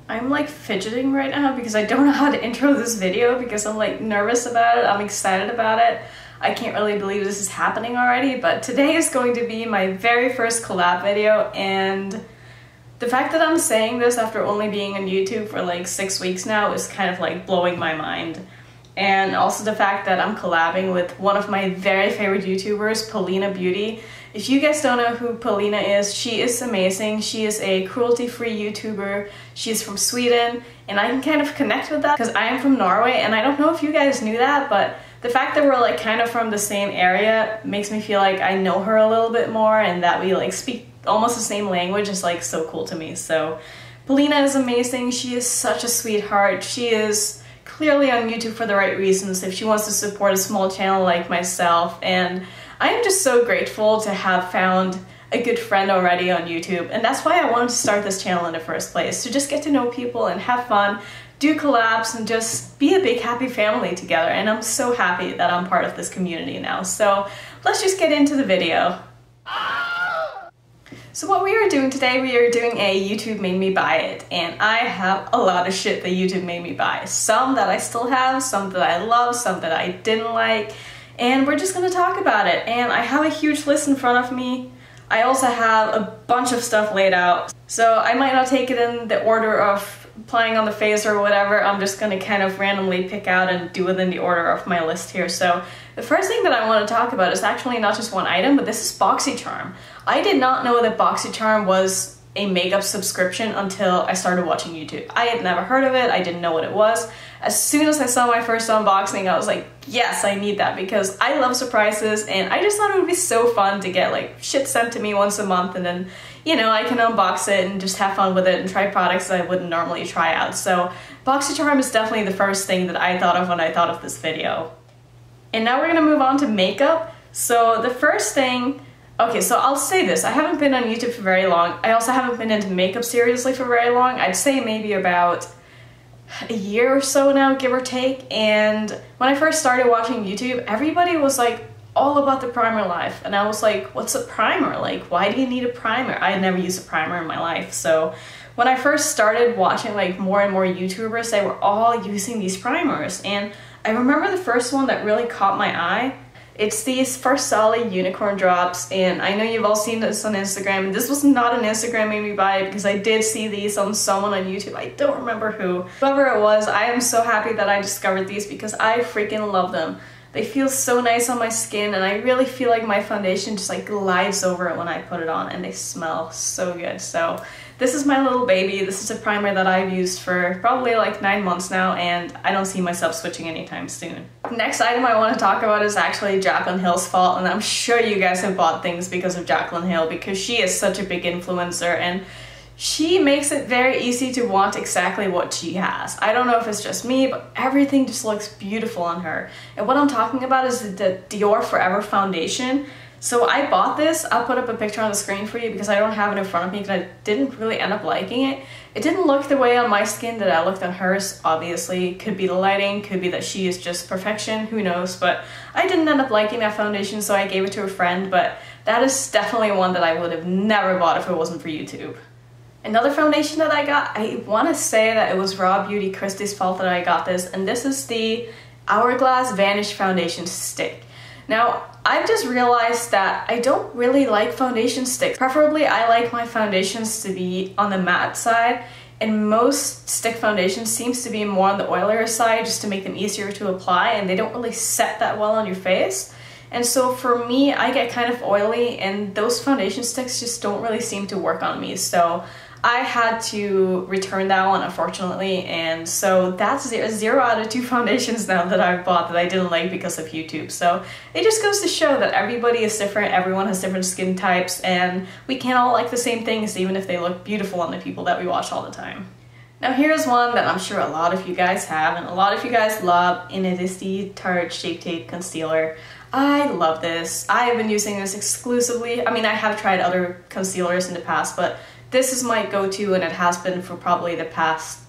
I'm like fidgeting right now because I don't know how to intro this video because I'm like nervous about it. I'm excited about it. I can't really believe this is happening already, but today is going to be my very first collab video, and the fact that I'm saying this after only being on YouTube for like 6 weeks now is kind of like blowing my mind. And also the fact that I'm collabing with one of my very favorite YouTubers, Paulina Beauty. If you guys don't know who Paulina is, she is amazing. She is a cruelty-free YouTuber. She's from Sweden, and I can kind of connect with that because I am from Norway, and I don't know if you guys knew that, but the fact that we're like kind of from the same area makes me feel like I know her a little bit more, and that we like speak almost the same language is like so cool to me. So Paulina is amazing. She is such a sweetheart. She is clearly on YouTube for the right reasons if she wants to support a small channel like myself, and I'm just so grateful to have found a good friend already on YouTube, and that's why I wanted to start this channel in the first place, to just get to know people and have fun, do collabs, and just be a big happy family together. And I'm so happy that I'm part of this community now. So let's just get into the video. So what we are doing today, we are doing a YouTube made me buy it, and I have a lot of shit that YouTube made me buy. Some that I still have, some that I love, some that I didn't like, and we're just gonna talk about it. And I have a huge list in front of me. I also have a bunch of stuff laid out, so I might not take it in the order of applying on the face or whatever. I'm just gonna kind of randomly pick out and do it in the order of my list here. So the first thing that I want to talk about is actually not just one item, but this is BoxyCharm. I did not know that BoxyCharm was a makeup subscription until I started watching YouTube. I had never heard of it, I didn't know what it was. As soon as I saw my first unboxing, I was like, yes, I need that, because I love surprises, and I just thought it would be so fun to get like shit sent to me once a month, and then, you know, I can unbox it and just have fun with it and try products that I wouldn't normally try out. So BoxyCharm is definitely the first thing that I thought of when I thought of this video. And now we're gonna move on to makeup. So the first thing, okay, so I'll say this, I haven't been on YouTube for very long. I also haven't been into makeup seriously for very long. I'd say maybe about a year or so now, give or take. And when I first started watching YouTube, everybody was like all about the primer life. And I was like, what's a primer? Like, why do you need a primer? I had never used a primer in my life. So when I first started watching like more and more YouTubers, they were all using these primers. And I remember the first one that really caught my eye. It's these Farsali unicorn drops, and I know you've all seen this on Instagram. This was not an Instagram made me buy it, because I did see these on someone on YouTube. I don't remember who. Whoever it was, I am so happy that I discovered these because I freaking love them. They feel so nice on my skin, and I really feel like my foundation just like glides over it when I put it on, and they smell so good. So this is my little baby. This is a primer that I've used for probably like 9 months now, and I don't see myself switching anytime soon. Next item I want to talk about is actually Jaclyn Hill's fault, and I'm sure you guys have bought things because of Jaclyn Hill, because she is such a big influencer, and she makes it very easy to want exactly what she has. I don't know if it's just me, but everything just looks beautiful on her. And what I'm talking about is the Dior Forever foundation. So I bought this. I'll put up a picture on the screen for you because I don't have it in front of me because I didn't really end up liking it. It didn't look the way on my skin that I looked on hers, obviously. Could be the lighting, could be that she is just perfection, who knows. But I didn't end up liking that foundation, so I gave it to a friend. But that is definitely one that I would have never bought if it wasn't for YouTube. Another foundation that I got, I want to say that it was Raw Beauty Christie's fault that I got this, and this is the Hourglass Vanish Foundation Stick. Now, I've just realized that I don't really like foundation sticks. Preferably, I like my foundations to be on the matte side, and most stick foundations seems to be more on the oilier side just to make them easier to apply, and they don't really set that well on your face. And so for me, I get kind of oily, and those foundation sticks just don't really seem to work on me. So I had to return that one, unfortunately, and so that's 0 out of 2 foundations now that I've bought that I didn't like because of YouTube. So it just goes to show that everybody is different, everyone has different skin types, and we can't all like the same things even if they look beautiful on the people that we watch all the time. Now here's one that I'm sure a lot of you guys have and a lot of you guys love, and it is the Tarte Shape Tape Concealer. I love this. I have been using this exclusively. I mean, I have tried other concealers in the past, but this is my go-to, and it has been for probably the past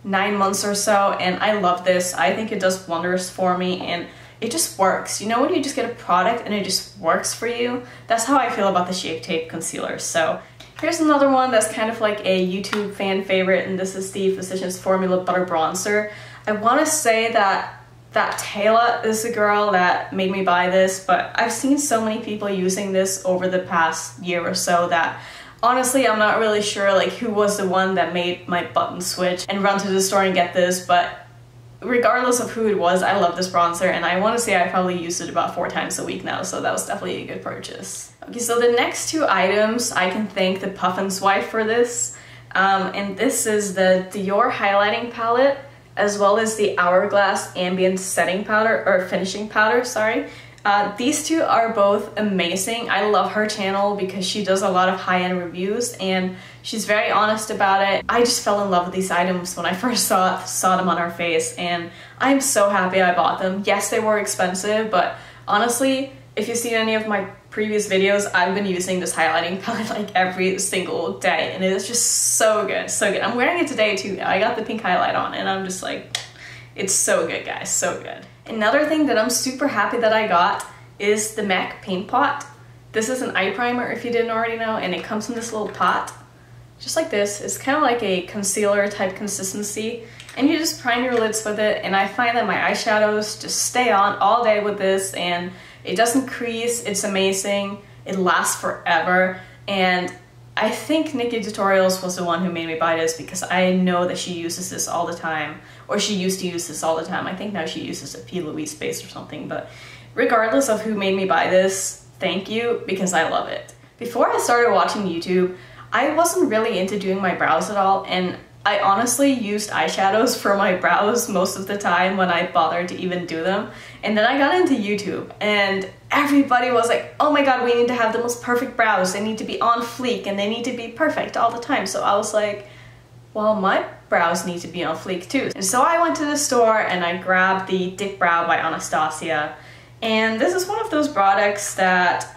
9 months or so, and I love this. I think it does wonders for me, and it just works. You know when you just get a product and it just works for you? That's how I feel about the Shape Tape Concealer. So Here's another one that's kind of like a YouTube fan favorite, and this is the Physicians Formula Butter Bronzer. I want to say that Taylor is the girl that made me buy this, but I've seen so many people using this over the past year or so that honestly I'm not really sure like who was the one that made my button switch and run to the store and get this, but regardless of who it was, I love this bronzer, and I want to say I probably used it about 4 times a week now, so that was definitely a good purchase. Okay, so the next 2 items, I can thank the Puffin's wife for this, and this is the Dior highlighting palette, as well as the Hourglass Ambient Setting Powder, or Finishing Powder, sorry. These 2 are both amazing. I love her channel because she does a lot of high-end reviews and she's very honest about it. I just fell in love with these items when I first saw them on her face, and I'm so happy I bought them. Yes, they were expensive, but honestly, if you've seen any of my previous videos, I've been using this highlighting palette like every single day, and it is just so good, so good. I'm wearing it today too. I got the pink highlight on and I'm just like, it's so good, guys, so good. Another thing that I'm super happy that I got is the MAC Paint Pot. This is an eye primer if you didn't already know, and it comes in this little pot, just like this. It's kind of like a concealer type consistency, and you just prime your lids with it, and I find that my eyeshadows just stay on all day with this, and it doesn't crease. It's amazing. It lasts forever, and I think Nikki Tutorials was the one who made me buy this because I know that she uses this all the time, or she used to use this all the time. I think now she uses a P. Louise base or something, but regardless of who made me buy this, thank you, because I love it. Before I started watching YouTube, I wasn't really into doing my brows at all, and I honestly used eyeshadows for my brows most of the time when I bothered to even do them. And then I got into YouTube and everybody was like, oh my god, we need to have the most perfect brows. They need to be on fleek and they need to be perfect all the time. So I was like, well, my brows need to be on fleek too. And so I went to the store and I grabbed the Thick Brow by Anastasia. And this is one of those products that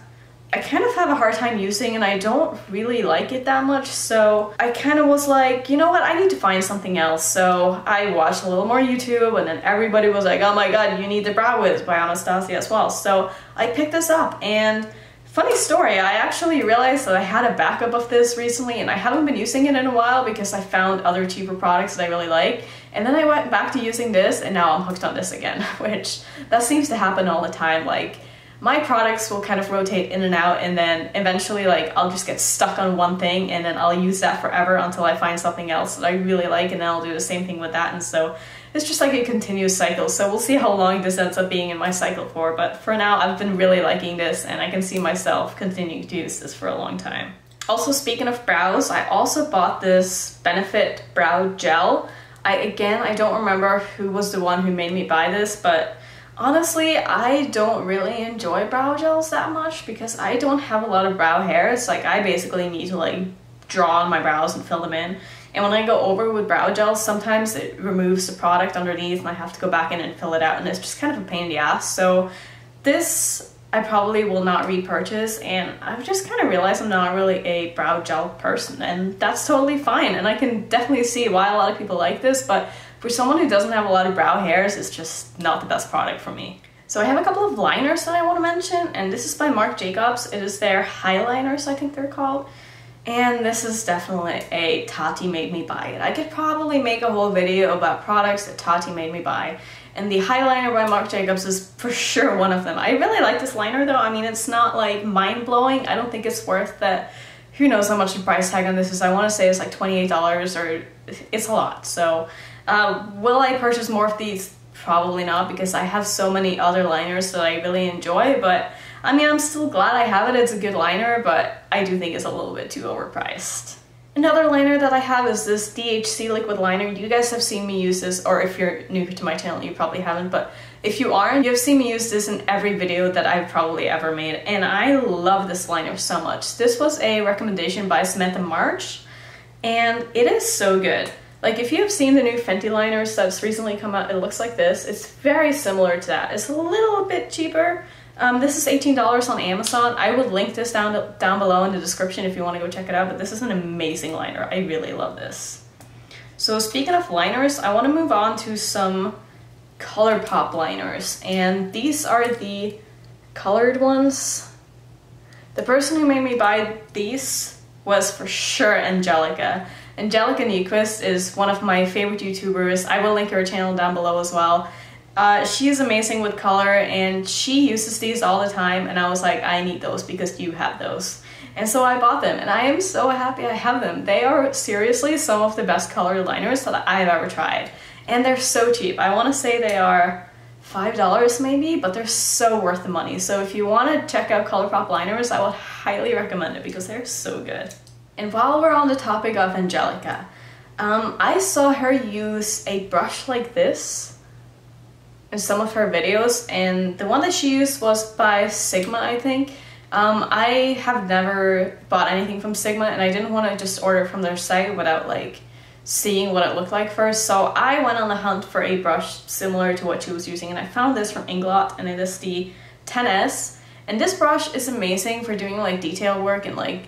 I kind of have a hard time using, and I don't really like it that much, so I kind of was like, you know what, I need to find something else. So I watched a little more YouTube, and then everybody was like, oh my god, you need the Brow Wiz by Anastasia as well. So I picked this up, and funny story, I actually realized that I had a backup of this recently, and I haven't been using it in a while because I found other cheaper products that I really like. And then I went back to using this, and now I'm hooked on this again, which that seems to happen all the time. Like, my products will kind of rotate in and out, and then eventually like I'll just get stuck on one thing and then I'll use that forever until I find something else that I really like, and then I'll do the same thing with that. And so it's just like a continuous cycle. So we'll see how long this ends up being in my cycle for, but for now I've been really liking this and I can see myself continuing to use this for a long time. Also, speaking of brows, I also bought this Benefit Brow Gel. I don't remember who was the one who made me buy this, but honestly, I don't really enjoy brow gels that much because I don't have a lot of brow hair. It's like I basically need to like draw on my brows and fill them in. And when I go over with brow gels, sometimes it removes the product underneath and I have to go back in and fill it out, and it's just kind of a pain in the ass. So this I probably will not repurchase, and I've just kind of realized I'm not really a brow gel person, and that's totally fine. And I can definitely see why a lot of people like this, but for someone who doesn't have a lot of brow hairs, it's just not the best product for me. So I have a couple of liners that I want to mention, and this is by Marc Jacobs. It is their highliners, I think they're called. And this is definitely a Tati made me buy it. I could probably make a whole video about products that Tati made me buy. And the highliner by Marc Jacobs is for sure one of them. I really like this liner though. I mean, it's not like mind-blowing. I don't think it's worth that. Who knows how much the price tag on this is. I want to say it's like $28, or it's a lot. So will I purchase more of these? Probably not, because I have so many other liners that I really enjoy, but I mean, I'm still glad I have it. It's a good liner, but I do think it's a little bit too overpriced. Another liner that I have is this DHC liquid liner. You guys have seen me use this, or if you're new to my channel, you probably haven't, but if you aren't, you've seen me use this in every video that I've probably ever made, and I love this liner so much. This was a recommendation by Samantha March, and it is so good. Like, if you have seen the new Fenty liners that's recently come out, it looks like this. It's very similar to that. It's a little bit cheaper. This is $18 on Amazon. I would link this down below in the description if you want to go check it out, but this is an amazing liner. I really love this. So speaking of liners, I want to move on to some ColourPop liners, and these are the colored ones. The person who made me buy these was for sure Angelica. Angelica Nyquist is one of my favorite YouTubers. I will link her channel down below as well. She is amazing with color, and she uses these all the time, and I was like, I need those because you have those. And so I bought them, and I am so happy I have them. They are seriously some of the best color liners that I've ever tried. And they're so cheap. I want to say they are $5 maybe, but they're so worth the money. So if you want to check out Colourpop liners, I would highly recommend it because they're so good. And while we're on the topic of Angelica, I saw her use a brush like this in some of her videos, and the one that she used was by Sigma, I think. I have never bought anything from Sigma, and I didn't want to just order from their site without like seeing what it looked like first, so I went on the hunt for a brush similar to what she was using, and I found this from Inglot, and it is the 10S, and this brush is amazing for doing like detail work and like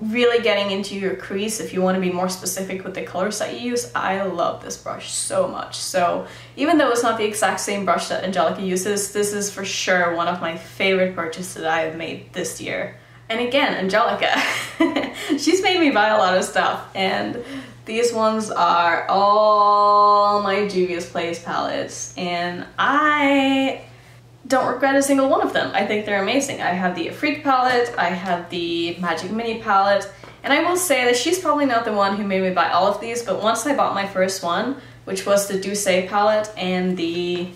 really getting into your crease if you want to be more specific with the colors that you use. I love this brush so much. So even though it's not the exact same brush that Angelica uses, this is for sure one of my favorite purchases that I have made this year. And again, Angelica, she's made me buy a lot of stuff, and these ones are all my Juvias Place palettes, and I don't regret a single one of them. I think they're amazing. I have the Afrique palette, I have the Magic Mini palette, and I will say that she's probably not the one who made me buy all of these, but once I bought my first one, which was the Douce palette and the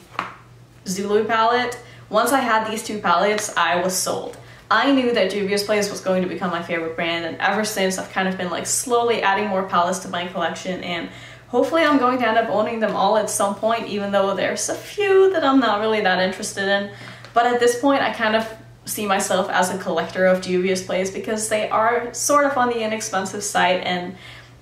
Zulu palette, once I had these two palettes, I was sold. I knew that Juvias Place was going to become my favorite brand, and ever since I've kind of been like slowly adding more palettes to my collection, and hopefully I'm going to end up owning them all at some point, even though there's a few that I'm not really that interested in. But at this point, I kind of see myself as a collector of Juvias Place because they are sort of on the inexpensive side, and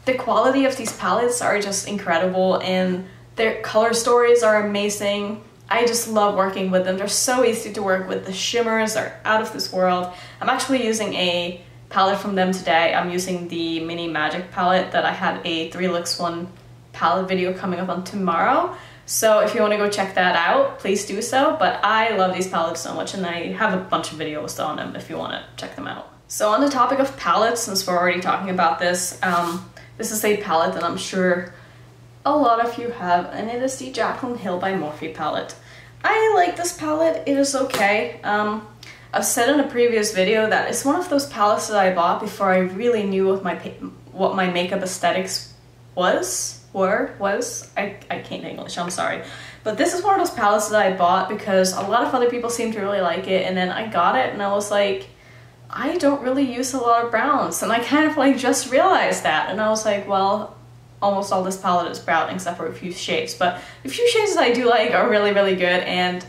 the quality of these palettes are just incredible, and their color stories are amazing. I just love working with them. They're so easy to work with. The shimmers are out of this world. I'm actually using a palette from them today. I'm using the Mini Magic palette that I had a 3 Looks 1 palette video coming up on tomorrow. So if you want to go check that out, please do so. But I love these palettes so much, and I have a bunch of videos on them if you want to check them out. So on the topic of palettes, since we're already talking about this, this is a palette that I'm sure a lot of you have, and it is the Jaclyn Hill by Morphe palette. I like this palette. It is okay. I've said in a previous video that it's one of those palettes that I bought before I really knew what my makeup aesthetics was. I can't English, I'm sorry. But this is one of those palettes that I bought because a lot of other people seem to really like it, and then I got it and I was like, I don't really use a lot of browns, and I kind of like just realized that, and I was like, well, almost all this palette is brown except for a few shades, but the few shades that I do like are really, really good. And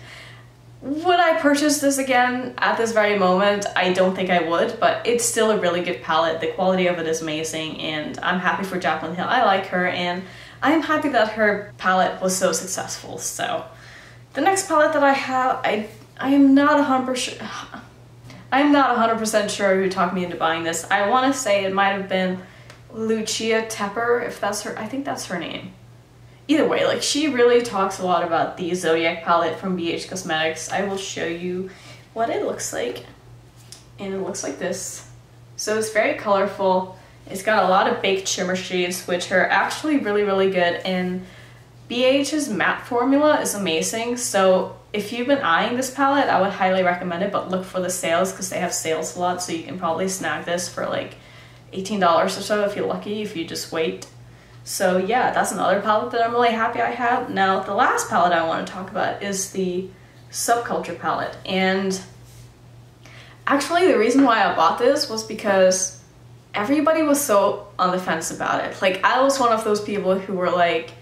would I purchase this again at this very moment? I don't think I would, but it's still a really good palette. The quality of it is amazing, and I'm happy for Jaclyn Hill. I like her, and I'm happy that her palette was so successful. So the next palette that I have, I am not 100% sure who talked me into buying this. I want to say it might have been Lucia Tepper, if that's her, I think that's her name. Either way, like, she really talks a lot about the Zodiac palette from BH Cosmetics. I will show you what it looks like, and it looks like this. So it's very colorful. It's got a lot of baked shimmer shades, which are actually really, really good, and BH's matte formula is amazing. So if you've been eyeing this palette, I would highly recommend it, but look for the sales because they have sales a lot, so you can probably snag this for like $18 or so if you're lucky, if you just wait. So yeah, that's another palette that I'm really happy I have. Now, the last palette I want to talk about is the Subculture palette. And actually the reason why I bought this was because everybody was so on the fence about it. Like, I was one of those people who were like,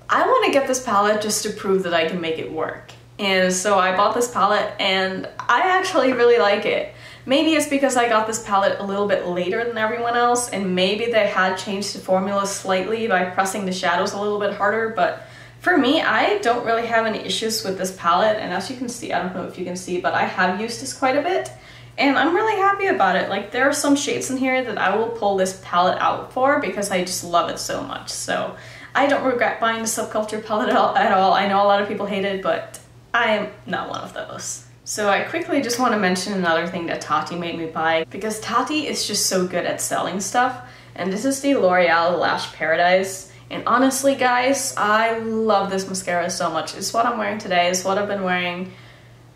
I want to get this palette just to prove that I can make it work. And so I bought this palette, and I actually really like it. Maybe it's because I got this palette a little bit later than everyone else, and maybe they had changed the formula slightly by pressing the shadows a little bit harder, but for me, I don't really have any issues with this palette, and as you can see, I don't know if you can see, but I have used this quite a bit, and I'm really happy about it. Like, there are some shades in here that I will pull this palette out for because I just love it so much. So I don't regret buying the Subculture palette at all. I know a lot of people hate it, but I am not one of those. So I quickly just want to mention another thing that Tarte made me buy, because Tarte is just so good at selling stuff. And this is the Loreal Lash Paradise. And honestly guys, I love this mascara so much. It's what I'm wearing today. It's what I've been wearing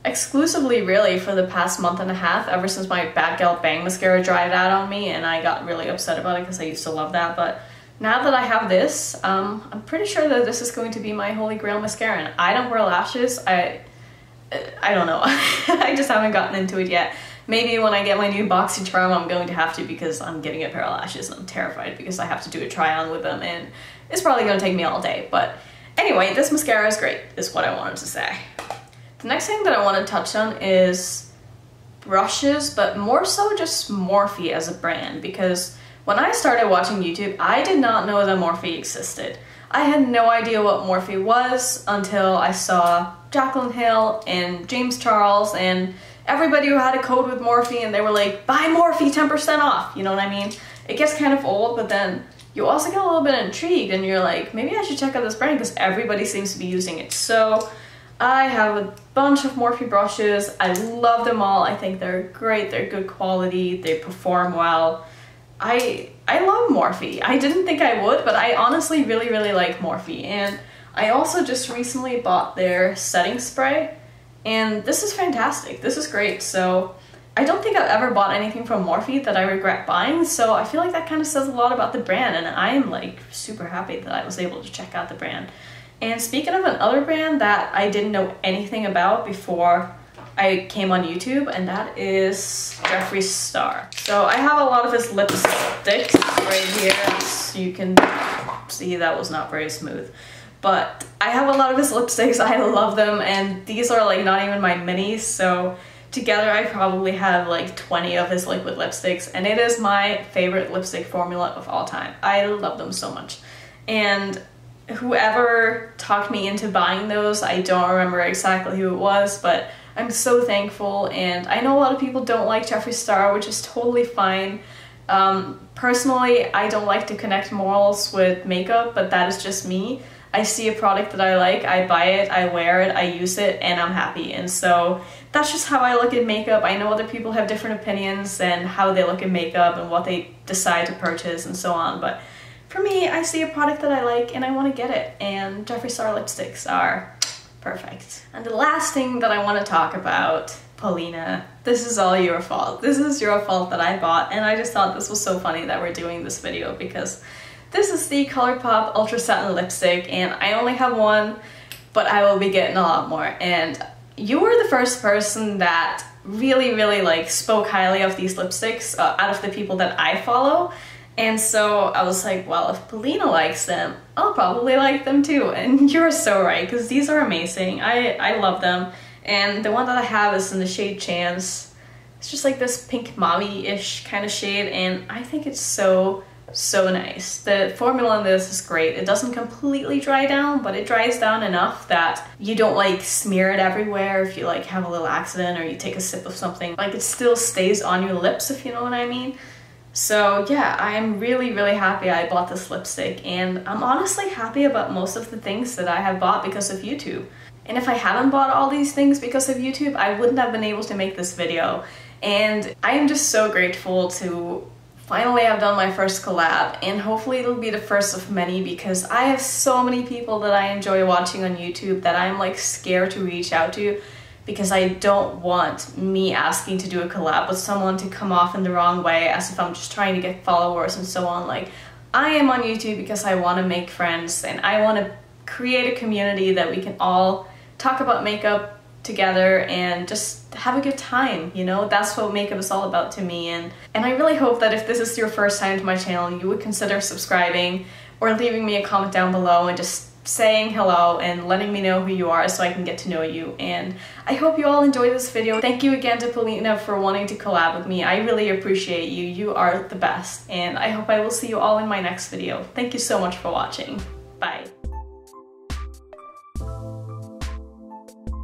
exclusively really for the past month and a half, ever since my Bad Gal Bang mascara dried out on me, and I got really upset about it because I used to love that. But now that I have this, I'm pretty sure that this is going to be my holy grail mascara. And I don't wear lashes. I don't know. I just haven't gotten into it yet. Maybe when I get my new BoxyCharm, I'm going to have to, because I'm getting a pair of lashes and I'm terrified because I have to do a try on with them and it's probably going to take me all day. But anyway, this mascara is great, is what I wanted to say. The next thing that I want to touch on is brushes, but more so just Morphe as a brand, because when I started watching YouTube, I did not know that Morphe existed. I had no idea what Morphe was until I saw Jaclyn Hill and James Charles and everybody who had a code with Morphe, and they were like, buy Morphe 10% off, you know what I mean? It gets kind of old, but then you also get a little bit intrigued and you're like, maybe I should check out this brand because everybody seems to be using it. So I have a bunch of Morphe brushes. I love them all. I think they're great. They're good quality. They perform well. I love Morphe. I didn't think I would, but I honestly really, really like Morphe. And I also just recently bought their setting spray, and this is fantastic. This is great. So I don't think I've ever bought anything from Morphe that I regret buying, so I feel like that kind of says a lot about the brand, and I am like super happy that I was able to check out the brand. And speaking of another brand that I didn't know anything about before I came on YouTube, and that is Jeffree Star. So I have a lot of his lipsticks right here. So you can see that was not very smooth. But I have a lot of his lipsticks. I love them, and these are like not even my minis, so together I probably have like 20 of his liquid lipsticks, and it is my favorite lipstick formula of all time. I love them so much. And whoever talked me into buying those, I don't remember exactly who it was, but I'm so thankful. And I know a lot of people don't like Jeffree Star, which is totally fine. Personally, I don't like to connect morals with makeup, but that is just me. I see a product that I like, I buy it, I wear it, I use it, and I'm happy. And so that's just how I look at makeup. I know other people have different opinions and how they look at makeup and what they decide to purchase and so on, but for me, I see a product that I like and I want to get it, and Jeffree Star lipsticks are perfect. And the last thing that I want to talk about, Paulina, this is all your fault. This is your fault that I bought, and I just thought this was so funny that we're doing this video, because this is the ColourPop Ultra Satin Lipstick, and I only have one, but I will be getting a lot more. And you were the first person that really, really like spoke highly of these lipsticks out of the people that I follow. And so I was like, well, if Paulina likes them, I'll probably like them too. And you're so right, because these are amazing. I love them. And the one that I have is in the shade Chance. It's just like this pink mauve-ish kind of shade, and I think it's so nice. The formula in this is great. It doesn't completely dry down, but it dries down enough that you don't like smear it everywhere if you like have a little accident or you take a sip of something. Like, it still stays on your lips, if you know what I mean. So yeah, I'm really, really happy I bought this lipstick, and I'm honestly happy about most of the things that I have bought because of YouTube. And if I haven't bought all these things because of YouTube, I wouldn't have been able to make this video. And I am just so grateful to finally have done my first collab, and hopefully it'll be the first of many, because I have so many people that I enjoy watching on YouTube that I'm like scared to reach out to, because I don't want me asking to do a collab with someone to come off in the wrong way as if I'm just trying to get followers and so on. Like, I am on YouTube because I want to make friends and I want to create a community that we can all talk about makeup together and just have a good time, you know? That's what makeup is all about to me, and I really hope that if this is your first time to my channel, you would consider subscribing or leaving me a comment down below and just saying hello and letting me know who you are so I can get to know you. And I hope you all enjoyed this video. Thank you again to Paulina for wanting to collab with me. I really appreciate you. You are the best, and I hope I will see you all in my next video. Thank you so much for watching. Bye.